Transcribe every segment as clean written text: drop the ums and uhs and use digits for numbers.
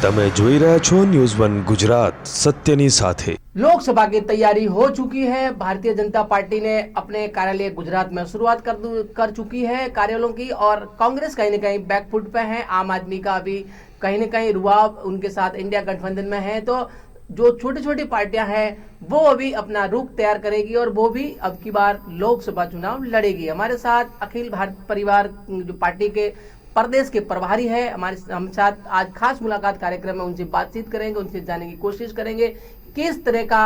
તમે જોઈ રહ્યા છો ન્યૂઝ 1 ગુજરાત સત્યની સાથે। लोकसभा की तैयारी हो चुकी है। भारतीय जनता पार्टी ने अपने कार्यालय गुजरात में शुरुआत कर चुकी है कार्यालयों की, और कांग्रेस कहीं न कहीं बैकफुट पे है। आम आदमी का अभी कहीं न कहीं रुआब उनके साथ इंडिया गठबंधन में है, तो जो छोटी छोटी पार्टियां हैं वो अभी अपना रुख तैयार करेगी और वो भी अब की बार लोकसभा चुनाव लड़ेगी। हमारे साथ अखिल भारत परिवार जो पार्टी के प्रदेश के प्रभारी है हम साथ आज खास मुलाकात कार्यक्रम में उनसे बातचीत करेंगे, उनसे जानने की कोशिश करेंगे किस तरह का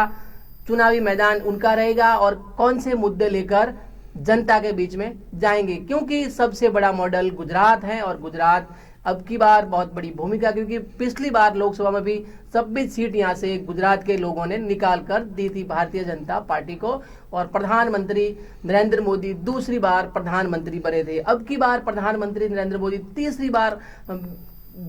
चुनावी मैदान उनका रहेगा और कौन से मुद्दे लेकर जनता के बीच में जाएंगे, क्योंकि सबसे बड़ा मॉडल गुजरात है और गुजरात अब की बार बहुत बड़ी भूमिका, क्योंकि पिछली बार लोकसभा में भी 26 सीट यहां से गुजरात के लोगों ने निकाल कर दी थी भारतीय जनता पार्टी को, और प्रधानमंत्री नरेंद्र मोदी दूसरी बार प्रधानमंत्री बने थे। अब की बार प्रधानमंत्री नरेंद्र मोदी तीसरी बार,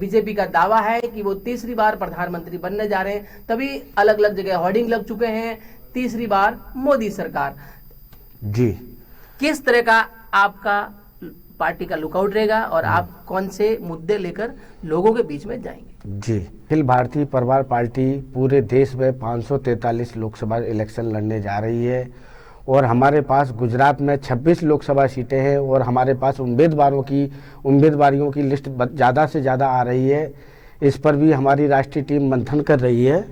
बीजेपी का दावा है कि वो तीसरी बार प्रधानमंत्री बनने जा रहे हैं, तभी अलग अलग जगह होर्डिंग लग चुके हैं तीसरी बार मोदी सरकार। जी, किस तरह का आपका पार्टी का लुकआउट रहेगा और आप कौन से मुद्दे लेकर लोगों के बीच में जाएंगे? जी, अखिल भारतीय परिवार पार्टी पूरे देश में 543 लोकसभा इलेक्शन लड़ने जा रही है और हमारे पास गुजरात में 26 लोकसभा सीटें हैं और हमारे पास उम्मीदवारियों की लिस्ट ज़्यादा से ज़्यादा आ रही है। इस पर भी हमारी राष्ट्रीय टीम मंथन कर रही है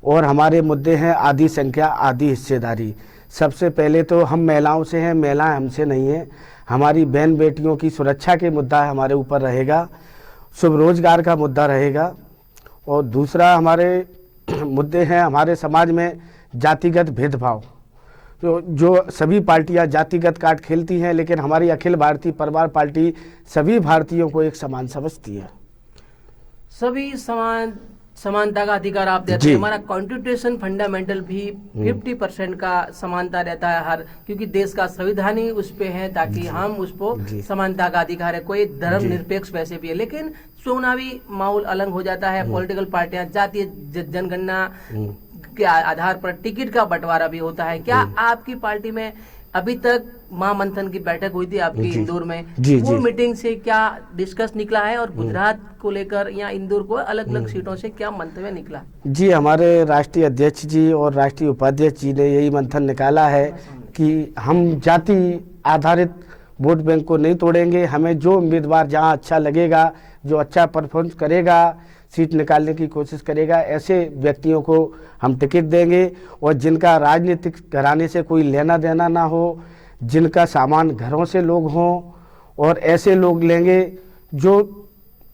और हमारे मुद्दे हैं आधी संख्या आधी हिस्सेदारी। सबसे पहले तो हम महिलाओं से हैं, महिलाएं हमसे नहीं हैं। हमारी बहन बेटियों की सुरक्षा के मुद्दा हमारे ऊपर रहेगा, शुभ रोजगार का मुद्दा रहेगा, और दूसरा हमारे मुद्दे हैं हमारे समाज में जातिगत भेदभाव। तो जो सभी पार्टियां जातिगत कार्ड खेलती हैं, लेकिन हमारी अखिल भारतीय परिवार पार्टी सभी भारतीयों को एक समान समझती है। सभी समानता का अधिकार आप देते हैं। हमारा कॉन्स्टिट्यूशन फंडामेंटल भी 50% का समानता रहता है हर, क्योंकि देश का संविधान ही उस पे है ताकि हम उसको समानता का अधिकार है। कोई धर्म निरपेक्ष वैसे भी है, लेकिन चुनावी माहौल अलग हो जाता है। पॉलिटिकल पार्टियां जातीय जनगणना के आधार पर टिकट का बंटवारा भी होता है। क्या आपकी पार्टी में अभी तक महामंथन की बैठक हुई थी आपकी इंदौर में, वो मीटिंग से क्या डिस्कस निकला है और गुजरात को लेकर या इंदौर को अलग अलग सीटों से क्या मंतव्य निकला? जी, हमारे राष्ट्रीय अध्यक्ष जी और राष्ट्रीय उपाध्यक्ष जी ने यही मंथन निकाला है कि हम जाति आधारित वोट बैंक को नहीं तोड़ेंगे। हमें जो उम्मीदवार जहां अच्छा लगेगा, जो अच्छा परफॉर्मेंस करेगा, सीट निकालने की कोशिश करेगा, ऐसे व्यक्तियों को हम टिकट देंगे, और जिनका राजनीतिक घराने से कोई लेना देना ना हो, जिनका सामान घरों से लोग हों, और ऐसे लोग लेंगे जो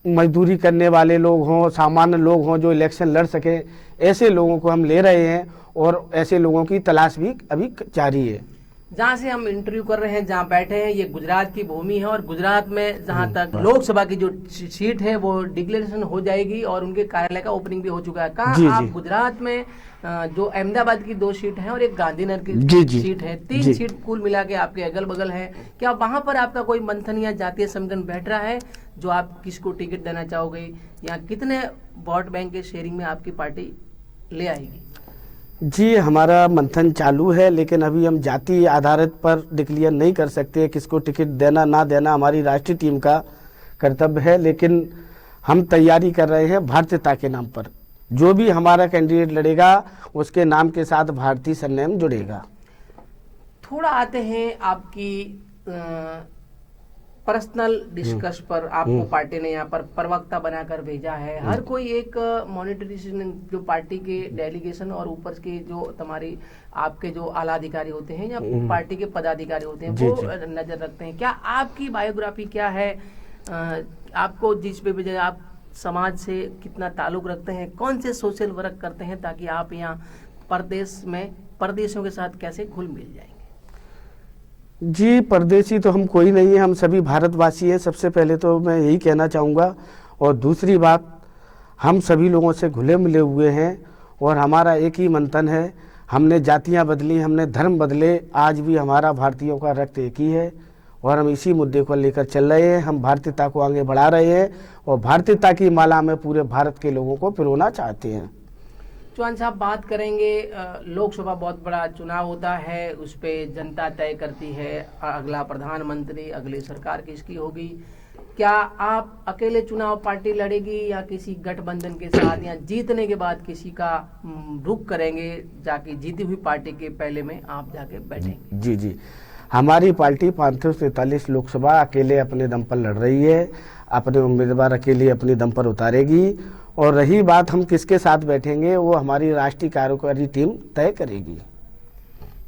मजदूरी करने वाले लोग हों, सामान्य लोग हों जो इलेक्शन लड़ सकें, ऐसे लोगों को हम ले रहे हैं और ऐसे लोगों की तलाश भी अभी जारी है। जहाँ से हम इंटरव्यू कर रहे हैं, जहाँ बैठे हैं, ये गुजरात की भूमि है और गुजरात में जहाँ तक लोकसभा की जो सीट है वो डिक्लेरेशन हो जाएगी और उनके कार्यालय का ओपनिंग भी हो चुका है। कहाँ आप गुजरात में जो अहमदाबाद की 2 सीट है और एक गांधीनगर की सीट है, 3 सीट कुल मिला के आपके अगल बगल है, क्या वहां पर आपका कोई मंथन या जातीय संगठन बैठ रहा है जो आप किसको टिकट देना चाहोगे, या कितने वोट बैंक के शेयरिंग में आपकी पार्टी ले आएगी? जी, हमारा मंथन चालू है, लेकिन अभी हम जाति आधारित पर डिक्लेयर नहीं कर सकते। किसको टिकट देना ना देना हमारी राष्ट्रीय टीम का कर्तव्य है, लेकिन हम तैयारी कर रहे हैं भारतीयता के नाम पर। जो भी हमारा कैंडिडेट लड़ेगा उसके नाम के साथ भारतीय सरनेम जुड़ेगा। थोड़ा आते हैं आपकी पर्सनल डिस्कस पर। आपको पार्टी ने यहाँ पर प्रवक्ता बनाकर भेजा है। हर कोई एक मॉनिटरिंग जो पार्टी के डेलीगेशन और ऊपर के जो तुम्हारी आपके जो आला अधिकारी होते हैं या पार्टी के पदाधिकारी होते हैं वो नजर रखते हैं। क्या आपकी बायोग्राफी क्या है? आपको जिस पे भी आप समाज से कितना ताल्लुक रखते हैं, कौन से सोशल वर्क करते हैं, ताकि आप यहाँ प्रदेश में परदेशियों के साथ कैसे घुल मिल जाएंगे? जी, परदेशी तो हम कोई नहीं है, हम सभी भारतवासी हैं। सबसे पहले तो मैं यही कहना चाहूँगा, और दूसरी बात, हम सभी लोगों से घुले मिले हुए हैं और हमारा एक ही मंथन है। हमने जातियां बदली, हमने धर्म बदले, आज भी हमारा भारतीयों का रक्त एक ही है और हम इसी मुद्दे को लेकर चल रहे हैं। हम भारतीयता को आगे बढ़ा रहे हैं और भारतीयता की माला में पूरे भारत के लोगों को पिरोना चाहते हैं। चौहान साहब, बात करेंगे लोकसभा बहुत बड़ा चुनाव होता है, उस पे जनता तय करती है अगला प्रधानमंत्री, अगली सरकार किसकी होगी। क्या आप अकेले चुनाव पार्टी लड़ेगी या किसी गठबंधन के साथ, या जीतने के बाद किसी का रुख करेंगे, जाके जीती हुई पार्टी के पहले में आप जाके बैठेंगे? जी जी, हमारी पार्टी 543 लोकसभा अकेले अपने दम पर लड़ रही है, अपने उम्मीदवार अकेले अपने दम पर उतारेगी। और रही बात हम किसके साथ बैठेंगे, वो हमारी राष्ट्रीय कार्यकारी टीम तय करेगी।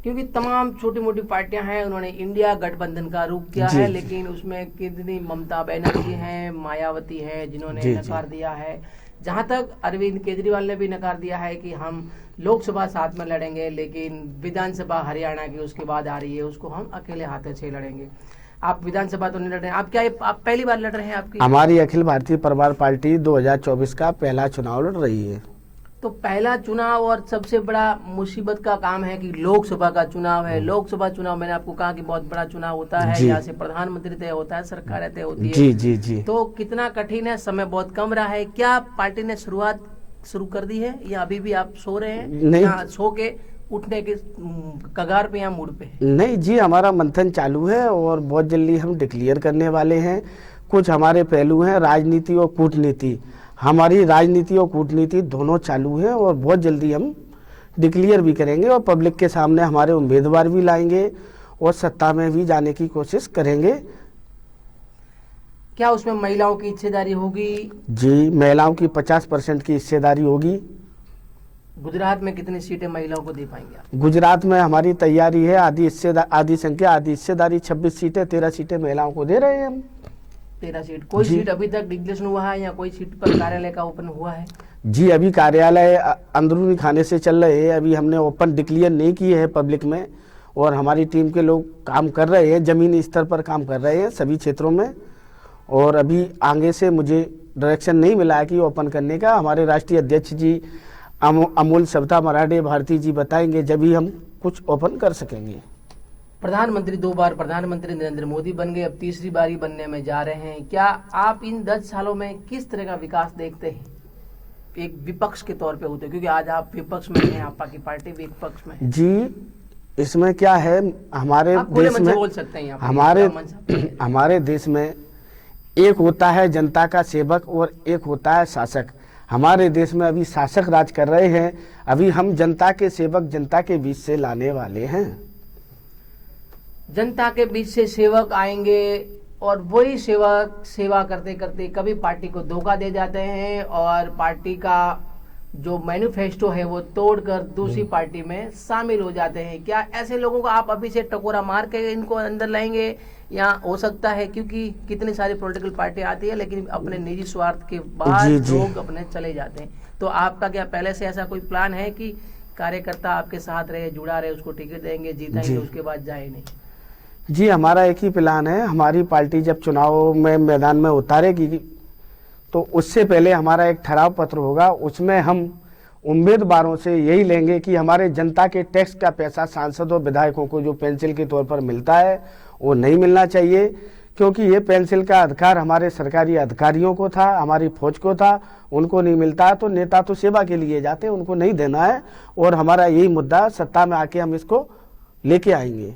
क्योंकि तमाम छोटी मोटी पार्टियां हैं, उन्होंने इंडिया गठबंधन का रुख किया है, लेकिन उसमें कितनी ममता बनर्जी हैं, मायावती हैं, जिन्होंने नकार दिया है। जहां तक अरविंद केजरीवाल ने भी नकार दिया है कि हम लोकसभा साथ में लड़ेंगे, लेकिन विधानसभा हरियाणा की उसके बाद आ रही है, उसको हम अकेले हाथों से लड़ेंगे। आप विधानसभा तो नहीं लड़ रहे हैं, आप क्या आप पहली बार लड़ रहे हैं? आपकी हमारी अखिल भारतीय परिवार पार्टी 2024 का पहला चुनाव लड़ रही है। तो पहला चुनाव और सबसे बड़ा मुसीबत का काम है कि लोकसभा का चुनाव है। लोकसभा चुनाव मैंने आपको कहा कि बहुत बड़ा चुनाव होता है, यहाँ से प्रधानमंत्री तय होता है, सरकार तय होती है। जी जी जी। तो कितना कठिन है, समय बहुत कम रहा है। क्या पार्टी ने शुरुआत शुरू कर दी है या अभी भी आप सो रहे हैं? नहीं, या सो के उठने के कगार पे या मूड पे? नहीं जी, हमारा मंथन चालू है और बहुत जल्दी हम डिक्लेयर करने वाले हैं। कुछ हमारे पहलू हैं, राजनीति और कूटनीति। हमारी राजनीति और कूटनीति दोनों चालू हैं और बहुत जल्दी हम डिक्लेयर भी करेंगे और पब्लिक के सामने हमारे उम्मीदवार भी लाएंगे और सत्ता में भी जाने की कोशिश करेंगे। क्या उसमें महिलाओं की हिस्सेदारी होगी? जी, महिलाओं की 50% की हिस्सेदारी होगी। गुजरात में कितनी सीटें महिलाओं को दे पाएंगे आप? गुजरात में हमारी तैयारी है, आधी संख्या आधी हिस्सेदारी, 26 सीटें, 13 सीटें महिलाओं को दे रहे हैं हम। 13 सीट। कोई सीट अभी तक डिक्लेरेशन हुआ है या कोई सीट पर कार्यालय का ओपन हुआ है? जी, अभी कार्यालय अंदरूनी खाने से चल रहे हैं, अभी हमने ओपन डिक्लेयर नहीं किए हैं पब्लिक में। और हमारी टीम के लोग काम कर रहे हैं, जमीनी स्तर पर काम कर रहे हैं सभी क्षेत्रों में। और अभी आगे से मुझे डायरेक्शन नहीं मिला है कि ओपन करने का। हमारे राष्ट्रीय अध्यक्ष जी अमूल सविता मराठे भारती जी बताएंगे, जब ही हम कुछ ओपन कर सकेंगे। प्रधानमंत्री 2 बार प्रधानमंत्री नरेंद्र मोदी बन गए, अब तीसरी बारी बनने में जा रहे हैं। क्या आप इन 10 सालों में किस तरह का विकास देखते हैं, एक विपक्ष के तौर पे होते, क्योंकि आज आप विपक्ष में हैं, आपकी पार्टी भी विपक्ष में है? जी, इसमें क्या है, हमारे देश में बोल सकते हैं हमारे देश में एक होता है जनता का सेवक और एक होता है शासक। हमारे देश में अभी शासक राज कर रहे हैं, अभी हम जनता के सेवक जनता के बीच से लाने वाले हैं। जनता के बीच से सेवक आएंगे और वही सेवक सेवा करते करते कभी पार्टी को धोखा दे जाते हैं और पार्टी का जो मैनिफेस्टो है वो तोड़कर दूसरी पार्टी में शामिल हो जाते हैं। क्या ऐसे लोगों को आप अभी से टकोरा मार के इनको अंदर लाएंगे, या हो सकता है क्योंकि कितनी सारी पॉलिटिकल पार्टी आती है लेकिन अपने निजी स्वार्थ के बाद लोग अपने चले जाते हैं, तो आपका क्या पहले से ऐसा कोई प्लान है कि कार्यकर्ता आपके साथ रहे, जुड़ा रहे, उसको टिकट देंगे, जीतेंगे, उसके बाद जाए नहीं? जी, हमारा एक ही प्लान है। हमारी पार्टी जब चुनाव में मैदान में उतारेगी तो उससे पहले हमारा एक ठहराव पत्र होगा, उसमें हम उम्मीदवारों से यही लेंगे कि हमारे जनता के टैक्स का पैसा सांसदों विधायकों को जो पेंसिल के तौर पर मिलता है वो नहीं मिलना चाहिए, क्योंकि ये पेंसिल का अधिकार हमारे सरकारी अधिकारियों को था, हमारी फौज को था, उनको नहीं मिलता है। तो नेता तो सेवा के लिए जाते हैं, उनको नहीं देना है। और हमारा यही मुद्दा, सत्ता में आके हम इसको लेके आएंगे।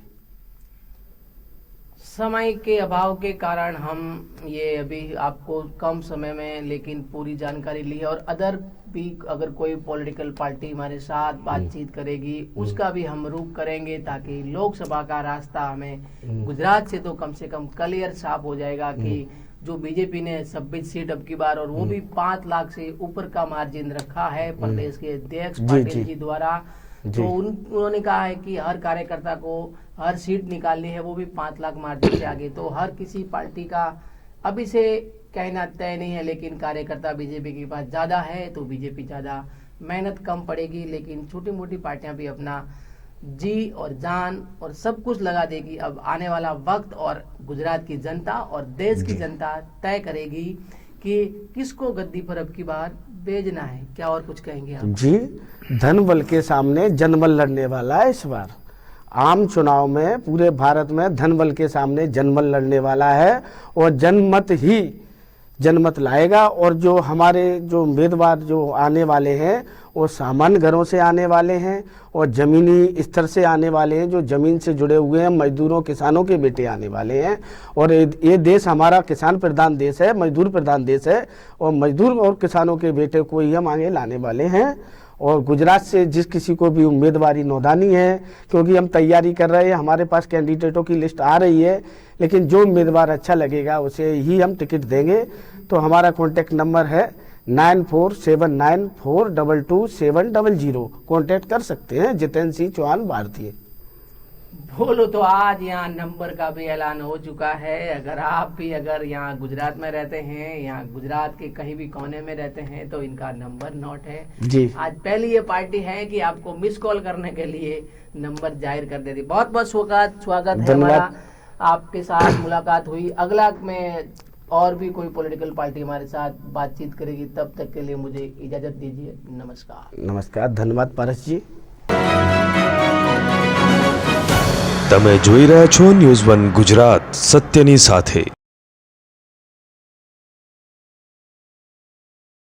समय के अभाव के कारण हम ये अभी आपको कम समय में लेकिन पूरी जानकारी ली है, और अदर भी अगर कोई पॉलिटिकल पार्टी हमारे साथ बातचीत करेगी उसका भी हम रुख करेंगे, ताकि लोकसभा का रास्ता हमें गुजरात से तो कम से कम क्लियर साफ हो जाएगा कि जो बीजेपी ने 26 सीट अब की बार, और वो भी 5 लाख से ऊपर का मार्जिन रखा है प्रदेश के अध्यक्ष पाटिल जी द्वारा। तो उन्होंने कहा है कि हर कार्यकर्ता को हर सीट निकालनी है, वो भी 5 लाख मार्जिन से आगे। तो हर किसी पार्टी का अभी से कहना तय नहीं है, लेकिन कार्यकर्ता बीजेपी के पास ज्यादा है तो बीजेपी ज्यादा मेहनत कम पड़ेगी, लेकिन छोटी मोटी पार्टियां भी अपना जी और जान और सब कुछ लगा देगी। अब आने वाला वक्त और गुजरात की जनता और देश की जनता तय करेगी कि किसको गद्दी पर अब की बार भेजना है। क्या और कुछ कहेंगे आप? जी, धन बल के सामने जनबल लड़ने वाला है। इस बार आम चुनाव में पूरे भारत में धन बल के सामने जनबल लड़ने वाला है और जनमत ही जनमत लाएगा। और जो हमारे जो उम्मीदवार जो आने वाले हैं वो सामान्य घरों से आने वाले हैं और ज़मीनी स्तर से आने वाले हैं, जो ज़मीन से जुड़े हुए हैं, मजदूरों किसानों के बेटे आने वाले हैं। और ये देश हमारा किसान प्रधान देश है, मजदूर प्रधान देश है, और मजदूर और किसानों के बेटे को ही हम आगे लाने वाले हैं। और गुजरात से जिस किसी को भी उम्मीदवारी नौदानी है, क्योंकि हम तैयारी कर रहे हैं, हमारे पास कैंडिडेटों की लिस्ट आ रही है, लेकिन जो उम्मीदवार अच्छा लगेगा उसे ही हम टिकट देंगे। तो हमारा कॉन्टैक्ट नंबर है 9479422700। कॉन्टैक्ट कर सकते हैं। जितेंद्र सिंह चौहान भारतीय। बोलो तो आज यहाँ नंबर का भी ऐलान हो चुका है। अगर आप भी यहाँ गुजरात में रहते हैं, यहाँ गुजरात के कहीं भी कोने में रहते हैं, तो इनका नंबर नोट है जी। आज पहली ये पार्टी है कि आपको मिस कॉल करने के लिए नंबर जाहिर कर देती। बहुत बहुत स्वागत है हमारा, आपके साथ मुलाकात हुई। अगला में और भी कोई पॉलिटिकल पार्टी हमारे साथ बातचीत करेगी, तब तक के लिए मुझे इजाजत दीजिए। नमस्कार। नमस्कार, धन्यवाद पारस जी। તમે જોઈ રહ્યા છો ન્યૂઝ 1 ગુજરાત સત્યની સાથે।